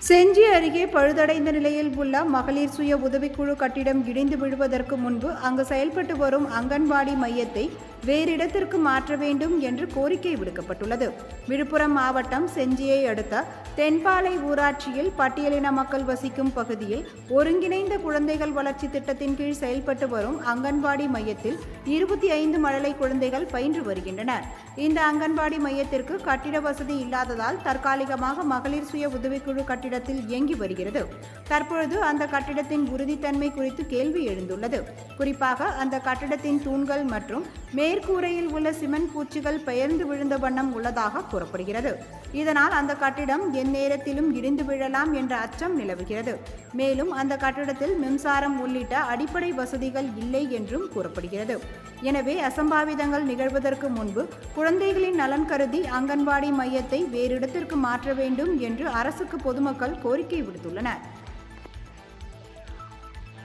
செஞ்சி அருகே பழுதடைந்த நிலையில் உள்ள மகளிர் சுய உதவிக்குழு கட்டிடம் இடிந்து விழுவதற்கு முன்பு அங்கு செயல்பட்டு வரும் அங்கன்வாடி மையத்தை வேறு இடத்திற்கு மாற்ற வேண்டும் என்று கோரிக்கை விடுக்கப்பட்டுள்ளது. விழுப்புரம் மாவட்டம் செஞ்சியை அடுத்த தென்பாலை ஊராட்சியில் பட்டியலின மக்கள் வசிக்கும் பகுதியில் ஒருங்கிணைந்த குழந்தைகள் வளர்ச்சி திட்டத்தின் கீழ் செயல்பட்டு வரும் அங்கன்வாடி மையத்தில் 25 மழலை குழந்தைகள் பயின்று வருகின்றனர். இந்த அங்கன்வாடி மையத்திற்கு கட்டிட வசதி இல்லாததால் தற்காலிகமாக மகளிர் சுய உதவிக்குழு கட்டிடத்தில் இயங்கி வருகிறது. தற்பொழுது அந்த கட்டிடத்தின் உறுதித்தன்மை குறித்து கேள்வி எழுந்துள்ளது. குறிப்பாக அந்த கட்டிடத்தின் தூண்கள் மற்றும் மேற்கூரையில் உள்ள சிமெண்ட் பூச்சிகள் பெயர்ந்து விழுந்த வண்ணம் உள்ளதாக கூறப்படுகிறது. இதனால் அந்த கட்டிடம் எந்நேரத்திலும் இடிந்து விழலாம் என்ற அச்சம் நிலவுகிறது. மேலும் அந்த கட்டிடத்தில் மின்சாரம் உள்ளிட்ட அடிப்படை வசதிகள் இல்லை என்றும் கூறப்படுகிறது. எனவே அசம்பாவிதங்கள் நிகழ்வதற்கு முன்பு குழந்தைகளின் நலன் கருதி அங்கன்வாடி மையத்தை வேறு இடத்திற்கு மாற்ற வேண்டும் என்று அரசுக்கு பொதுமக்கள் கோரிக்கை விடுத்துள்ளனர்.